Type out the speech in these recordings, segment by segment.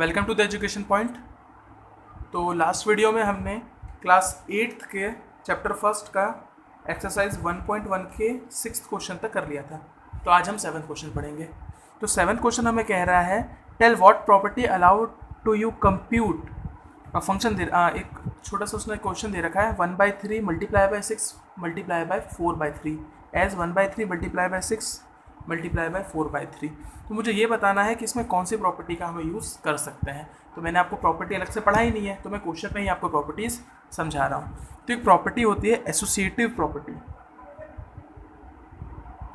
Welcome to the education point. तो last video में हमने क्लास 8th के चैप्टर फर्स्ट का एक्सरसाइज 1.1 के 6th क्वेश्चन तक कर लिया था। तो आज हम 7th क्वेश्चन पढ़ेंगे। तो 7th क्वेश्चन हमें कह रहा है tell what property allowed to you compute function एक छोटा सा उसने क्वेश्चन दे रखा है 1/3 multiply by 6 multiply by 4/3 as 1/3 multiply by 6 multiply by 4/3। तो मुझे ये बताना है कि इसमें कौन सी प्रॉपर्टी का हम यूज़ कर सकते हैं। तो मैंने आपको प्रॉपर्टी अलग से पढ़ा ही नहीं है, तो मैं क्वेश्चन में ही आपको प्रॉपर्टीज़ समझा रहा हूँ। तो एक प्रॉपर्टी होती है एसोसिएटिव प्रॉपर्टी।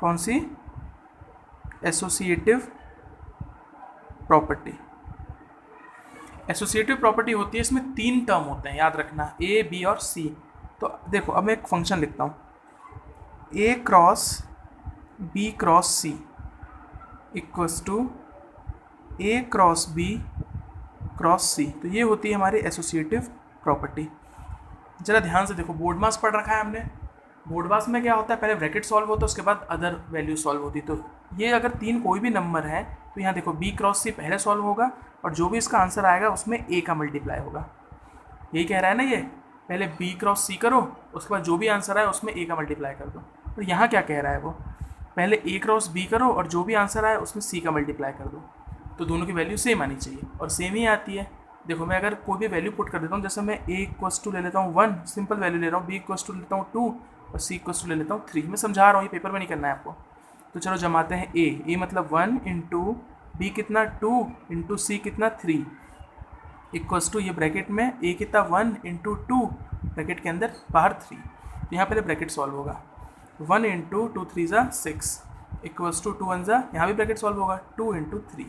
कौन सी? Associative property. एसोसिएटिव प्रॉपर्टी होती है, इसमें 3 टर्म होते हैं, याद रखना, ए बी और सी। तो देखो अब मैं एक फंक्शन लिखता हूँ, A cross B cross C equals to A cross B cross C. तो ये होती है हमारी एसोसिएटिव प्रॉपर्टी। ज़रा ध्यान से देखो, बोर्ड मास पढ़ रखा है हमने। बोर्ड मास में क्या होता है, पहले ब्रैकेट सॉल्व होता है, उसके बाद अदर वैल्यू सॉल्व होती है। तो ये अगर 3 कोई भी नंबर है तो यहाँ देखो बी क्रॉस सी पहले सॉल्व होगा और जो भी इसका आंसर आएगा उसमें ए का मल्टीप्लाई होगा। यही कह रहा है ना, ये पहले बी क्रॉस सी करो, उसके बाद जो भी आंसर आए उसमें ए का मल्टीप्लाई कर दो। और यहाँ क्या कह रहा है, वो पहले ए क्रॉस बी करो और जो भी आंसर आए उसमें सी का मल्टीप्लाई कर दो। तो दोनों की वैल्यू सेम आनी चाहिए और सेम ही आती है। देखो मैं अगर कोई भी वैल्यू पुट कर देता हूँ, जैसे मैं ए इक्वस टू ले लेता हूँ 1, सिंपल वैल्यू ले रहा हूँ, बी इक्वस टू लेता हूँ 2 और सी इक्वस टू ले लेता हूँ 3। मैं समझा रहा हूँ, ये पेपर में नहीं करना है आपको। तो चलो जमाते हैं ए मतलब 1 इंटू बी कितना 2 इंटू सी कितना 3 इक्वस टू, ये ब्रैकेट में ए कितना 1 इंटू 2 ब्रैकेट के अंदर बाहर 3। तो यहाँ पहले ब्रैकेट सॉल्व होगा, 1 इंटू 2 3 ज़ा 6 इक्वल्स टू 2 1 ज़ा, यहाँ भी ब्रैकेट सॉल्व होगा 2 इंटू 3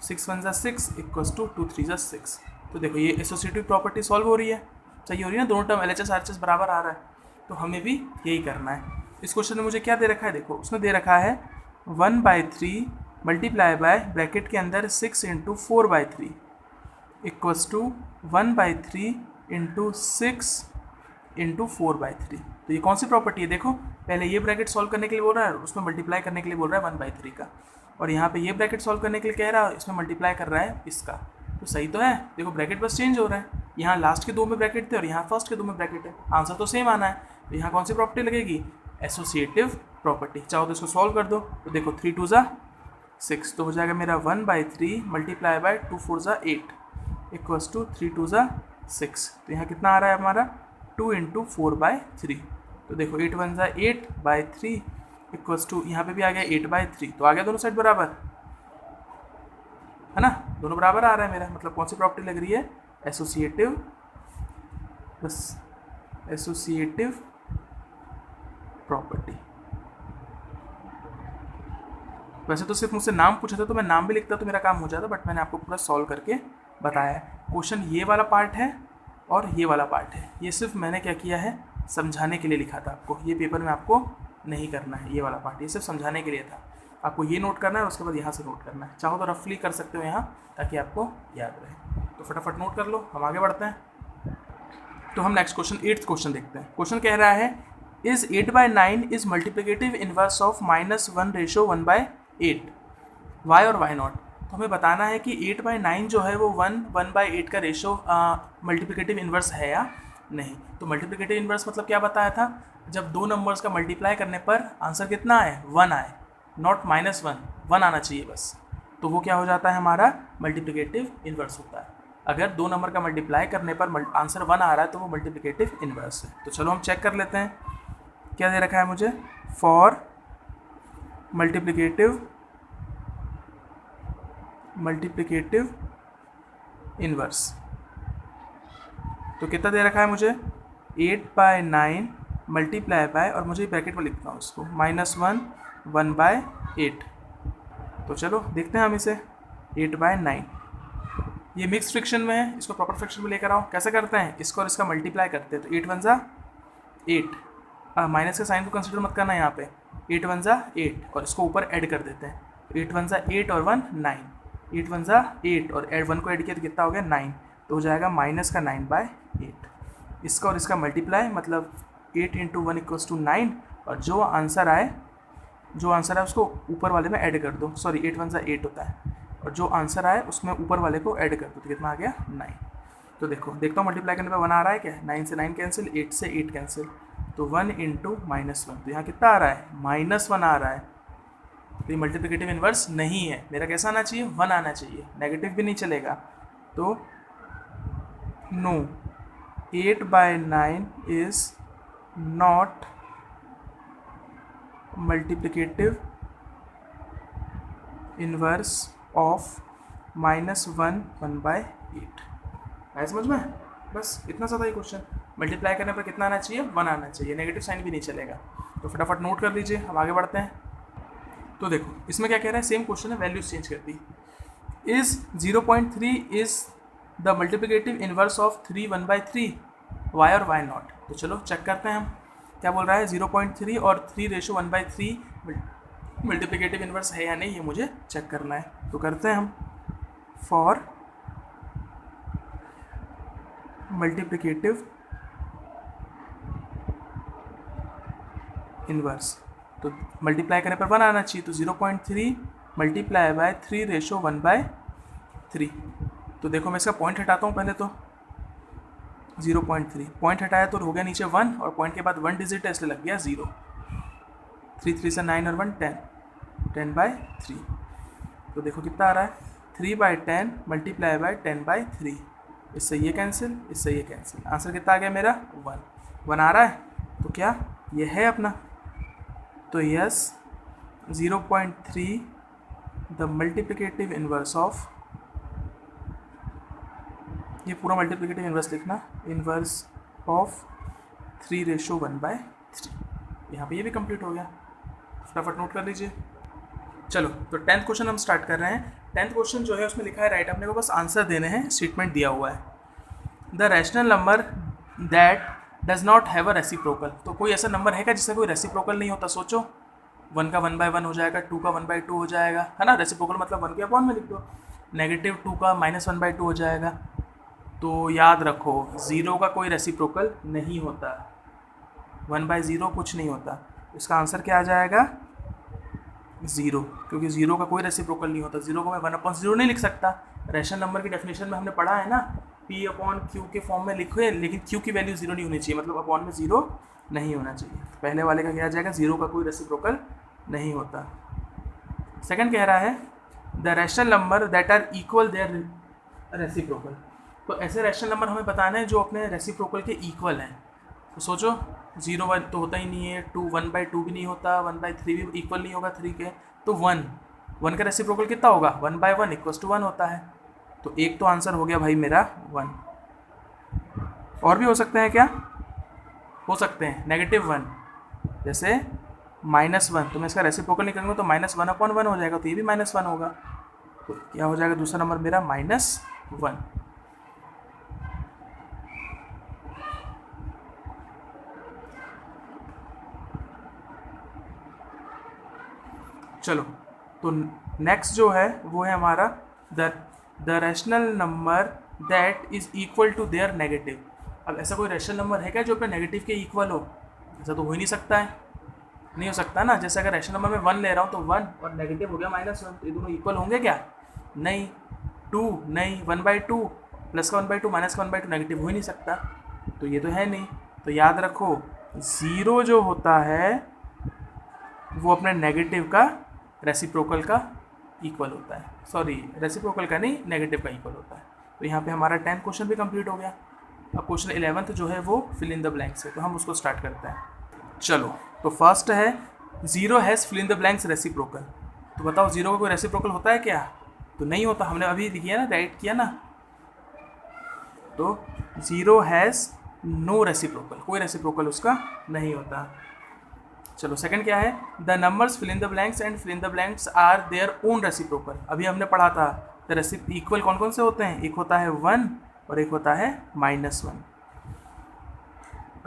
6 1 ज़ा 6 इक्वल्स टू 2 3 ज़ा 6। तो देखो ये एसोसिएटिव प्रॉपर्टी सॉल्व हो रही है, सही हो रही है ना, दोनों टर्म LHS RHS बराबर आ रहा है। तो हमें भी यही करना है। इस क्वेश्चन में मुझे क्या दे रखा है, देखो उसने दे रखा है 1/3 मल्टीप्लाई बाय ब्रैकेट के अंदर 6 into 4/3 equals to 1/3 into 6 into 4/3। तो ये कौन सी प्रॉपर्टी है, देखो पहले ये ब्रैकेट सॉल्व करने के लिए बोल रहा है, उसमें मल्टीप्लाई करने के लिए बोल रहा है 1/3 का, और यहाँ पे ये ब्रैकेट सॉल्व करने के लिए कह रहा है, इसमें मल्टीप्लाई कर रहा है इसका। तो सही तो है, देखो ब्रैकेट बस चेंज हो रहा है, यहाँ लास्ट के 2 में ब्रैकेट थे और यहाँ फर्स्ट के 2 में ब्रैकेट है, आंसर तो सेम आना है। तो यहाँ कौन सी प्रॉपर्टी लगेगी, एसोसिएटिव प्रॉपर्टी। चाहो तो इसको सॉल्व कर दो। तो देखो 3 2 ज़ा 6, तो हो जाएगा मेरा 1/3 मल्टीप्लाई बाय 2 4 ज़ा 8 इक्वल्स टू 3 2 ज़ा 6। तो यहाँ कितना आ रहा है हमारा 2 इंटू 4/3। तो देखो 8 1 ज़ा 8/3 इक्वल्स टू, यहाँ पे भी आ गया 8/3। तो आ गया दोनों साइड बराबर, है ना, दोनों बराबर आ रहा है मेरा। मतलब कौन सी प्रॉपर्टी लग रही है, एसोसिएटिव, बस एसोसिएटिव प्रॉपर्टी। वैसे तो सिर्फ मुझसे नाम पूछा था तो मैं नाम भी लिखता तो मेरा काम हो जाता, बट मैंने आपको पूरा सॉल्व करके बताया है। क्वेश्चन ये वाला पार्ट है और ये वाला पार्ट है, ये सिर्फ मैंने क्या किया है, समझाने के लिए लिखा था आपको। ये पेपर में आपको नहीं करना है, ये वाला पार्ट, ये सिर्फ समझाने के लिए था। आपको ये नोट करना है और उसके बाद यहाँ से नोट करना है। चाहो तो रफली कर सकते हो यहाँ, ताकि आपको याद रहे। तो फटाफट नोट कर लो, हम आगे बढ़ते हैं। तो हम नेक्स्ट क्वेश्चन 8th क्वेश्चन देखते हैं। क्वेश्चन कह रहा है is 8/9 is multiplicative inverse of -1:1/8, why और वाई नॉट। तो हमें बताना है कि 8/9 जो है वो 1/8 का रेशो मल्टीप्लिकेटिव इन्वर्स है या नहीं। तो मल्टीप्लिकेटिव इन्वर्स मतलब क्या बताया था, जब 2 नंबर्स का मल्टीप्लाई करने पर आंसर कितना आए, 1 आए, नॉट -1, 1 आना चाहिए बस। तो वो क्या हो जाता है, हमारा मल्टीप्लिकेटिव इन्वर्स होता है। अगर 2 नंबर का मल्टीप्लाई करने पर आंसर 1 आ रहा है तो वो मल्टीप्लिकेटिव इन्वर्स है। तो चलो हम चेक कर लेते हैं, क्या दे रखा है मुझे, फॉर मल्टीप्लिकेटिव इन्वर्स। तो कितना दे रखा है मुझे, 8/9 मल्टीप्लाई बाय, और मुझे ब्रैकेट में लिखता हूँ इसको, -1 1/8। तो चलो देखते हैं हम इसे, 8/9 ये मिक्स फ्रिक्शन में है, इसको प्रॉपर फ्रिक्शन में लेकर आओ। कैसे करते हैं, इसको और इसका मल्टीप्लाई करते हैं। तो 8 1 ज़ा 8, माइनस के साइन को कंसिडर मत करना यहाँ पे, 8 1 ज़ा 8 और इसको ऊपर ऐड कर देते हैं। 8 1 ज़ा 8 और 1 9, 8 1 ज़ा 8 और 1 को ऐड किया तो कितना हो गया 9। तो हो जाएगा -9/8। इसका और इसका मल्टीप्लाई, मतलब 8 इंटू 1 इक्वल्स टू 9, और जो आंसर आए उसको ऊपर वाले में ऐड कर दो। सॉरी 8 1 ज़ा 8 होता है, और जो आंसर आए उसमें ऊपर वाले को ऐड कर दो, तो कितना आ गया 9। तो देखो देखता हूँ मल्टीप्लाई करने पे 1 आ रहा है क्या, 9 से 9 कैंसिल, 8 से 8 कैंसिल, तो 1 इंटू -1, तो यहाँ कितना आ रहा है -1 आ रहा है। तो ये मल्टीप्लिकेटिव इन्वर्स नहीं है, मेरा कैसा आना चाहिए 1 आना चाहिए, नेगेटिव भी नहीं चलेगा। तो no 8/9 is not multiplicative inverse of -1 1/8। है समझ में? बस इतना सा था ये क्वेश्चन। मल्टीप्लाई करने पर कितना आना चाहिए 1 आना चाहिए, नेगेटिव साइन भी नहीं चलेगा। तो फटाफट नोट कर लीजिए, हम आगे बढ़ते हैं। तो देखो इसमें क्या कह रहा है, सेम क्वेश्चन है, वैल्यूज चेंज कर दी। Is 0.3 is the multiplicative inverse of 3 1/3, why और वाई नॉट। तो चलो चेक करते हैं हम क्या बोल रहा है। 0.3 और 3:1/3 मल्टीप्लिकेटिव इन्वर्स है या नहीं, ये मुझे चेक करना है। तो करते हैं हम फॉर मल्टीप्लिकेटिव इन्वर्स, तो मल्टीप्लाई करने पर 1 आना चाहिए, तो 0.3 मल्टीप्लाई बाय 3:1/3। तो देखो मैं इसका पॉइंट हटाता हूँ पहले, तो 0.3 पॉइंट हटाया तो हो गया नीचे 1, और पॉइंट के बाद 1 डिजिट है इसलिए लग गया 0। 3 3 से 9 और 1 10, 10/3। तो देखो कितना आ रहा है 3/10 मल्टीप्लाई बाय 10/3, इससे ये कैंसिल, इससे ये कैंसिल, आंसर कितना आ गया मेरा 1 आ रहा है। तो क्या ये है अपना, तो yes 0.3 the multiplicative inverse of, ये पूरा मल्टीप्लिकेटिव इन्वर्स लिखना, इन्वर्स ऑफ 3:1/3। यहाँ पे ये भी कंप्लीट हो गया, फटाफट नोट कर लीजिए। चलो तो 10th क्वेश्चन हम स्टार्ट कर रहे हैं। 10th क्वेश्चन जो है उसमें लिखा है राइट, अपने को बस आंसर देने हैं, स्टेटमेंट दिया हुआ है। The rational number that does not have a reciprocal, तो कोई ऐसा नंबर है क्या जिसका कोई रेसिप्रोकल नहीं होता। सोचो 1 का 1/1 हो जाएगा, 2 का 1/2 हो जाएगा, है ना। रेसिप्रोकल मतलब 1 के अपॉन में लिख दो, -2 का -1/2 हो जाएगा। तो याद रखो 0 का कोई रेसिप्रोकल नहीं होता, 1/0 कुछ नहीं होता। इसका आंसर क्या आ जाएगा 0, क्योंकि 0 का कोई रेसिप्रोकल नहीं होता। 0 को मैं 1/0 नहीं लिख सकता। रैशनल नंबर की डेफिनेशन में हमने पढ़ा है ना, P/Q के फॉर्म में लिखे, लेकिन Q की वैल्यू 0 नहीं होनी चाहिए, मतलब अपॉन में 0 नहीं होना चाहिए। पहले वाले का क्या आ जाएगा 0 का कोई रेसिप्रोकल नहीं होता। सेकंड कह रहा है the rational number that are equal their reciprocal, तो ऐसे रैशनल नंबर हमें बताना है जो अपने रेसिप्रोकल के इक्वल हैं। तो सोचो 0/1 तो होता ही नहीं है, 2 1/2 भी नहीं होता, 1/3 भी इक्वल नहीं होगा 3 के, तो 1 का रेसिप्रोकल कितना होगा 1/1 = 1 होता है। तो एक तो आंसर हो गया भाई मेरा 1। और भी हो सकते हैं क्या, हो सकते हैं -1, जैसे -1, तो मैं इसका रेसिप्रोकल निकालूंगा तो -1/1 हो जाएगा, तो ये भी -1 होगा। तो क्या हो जाएगा दूसरा नंबर मेरा -1। चलो तो नेक्स्ट जो है वो है हमारा the rational number that is equal to their negative. अब ऐसा कोई रैशनल नंबर है क्या जो अपने नेगेटिव के इक्वल हो, ऐसा तो हो ही नहीं सकता है, नहीं हो सकता ना। जैसे अगर रैशनल नंबर में 1 ले रहा हूँ तो 1 और नेगेटिव हो गया -1, ये दोनों इक्वल होंगे क्या, नहीं। 2 नहीं, 1/2 प्लस का 1/2 माइनस का 1/2 नेगेटिव हो ही नहीं सकता, तो ये तो है नहीं। तो याद रखो 0 जो होता है वो अपने नेगेटिव का रेसिप्रोकल का इक्वल होता है, सॉरी रेसिप्रोकल का नहीं, नेगेटिव का इक्वल होता है। तो यहाँ पे हमारा 10th क्वेश्चन भी कंप्लीट हो गया। अब क्वेश्चन 11th जो है वो फिल इन द ब्लैंक्स है, तो हम उसको स्टार्ट करते हैं। चलो तो फर्स्ट है 0 has fill in the blanks reciprocal. तो बताओ 0 का कोई रेसिप्रोकल होता है क्या, तो नहीं होता, हमने अभी किया ना, राइट किया ना। तो 0 हैज़ नो रेसिप्रोकल, कोई रेसिप्रोकल उसका नहीं होता। चलो सेकंड क्या है, the numbers fill in the blanks and fill in the blanks are their own reciprocal. अभी हमने पढ़ा था द इक्वल कौन कौन से होते हैं, एक होता है 1 और एक होता है -1।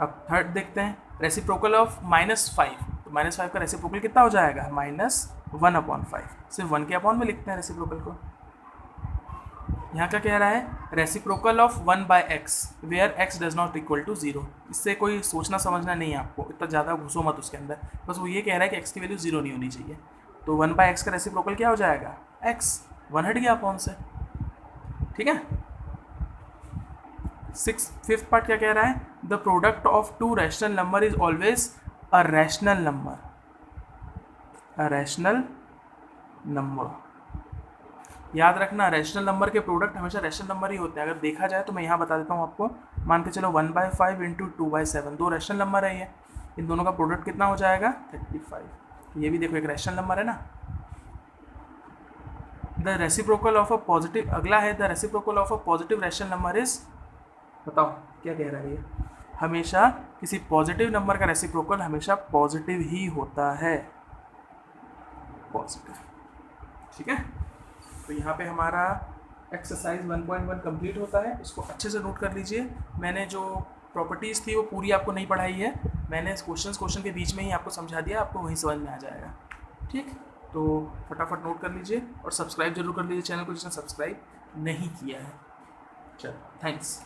अब थर्ड देखते हैं रेसिप्रोकल ऑफ -5। तो -5 का रेसिप्रोकल कितना हो जाएगा -1/5, सिर्फ 1 के अपॉन में लिखते हैं रेसिप्रोकल को। यहाँ का कह रहा है reciprocal of 1/x where x does not equal to 0। इससे कोई सोचना समझना नहीं है आपको, इतना ज़्यादा घुसो मत उसके अंदर, बस वो ये कह रहा है कि x की वैल्यू 0 नहीं होनी चाहिए। तो 1/x का रेसिप्रोकल क्या हो जाएगा x, 1 हट गया अपॉन से, ठीक है। फिफ्थ पार्ट क्या कह रहा है, the product of to rational number is always a rational number, a rational number. याद रखना रैशनल नंबर के प्रोडक्ट हमेशा रैशनल नंबर ही होते हैं। अगर देखा जाए तो मैं यहाँ बता देता हूँ आपको, मान के चलो 1/5 इंटू 2/7, दो रैशनल नंबर है ये, इन दोनों का प्रोडक्ट कितना हो जाएगा 35। ये भी देखो एक रैशनल नंबर है ना। The reciprocal of a positive, अगला है the reciprocal of a positive rational number is, बताओ क्या कह रहा है ये, हमेशा किसी पॉजिटिव नंबर का रेसिप्रोकल हमेशा पॉजिटिव ही होता है, पॉजिटिव, ठीक है। तो यहाँ पे हमारा एक्सरसाइज 1.1 कंप्लीट होता है, इसको अच्छे से नोट कर लीजिए। मैंने जो प्रॉपर्टीज़ थी वो पूरी आपको नहीं पढ़ाई है, मैंने क्वेश्चन के बीच में ही आपको समझा दिया, आपको वहीं समझ में आ जाएगा, ठीक। तो फटाफट नोट कर लीजिए और सब्सक्राइब जरूर कर लीजिए चैनल को जिसने सब्सक्राइब नहीं किया है। चलो, थैंक्स।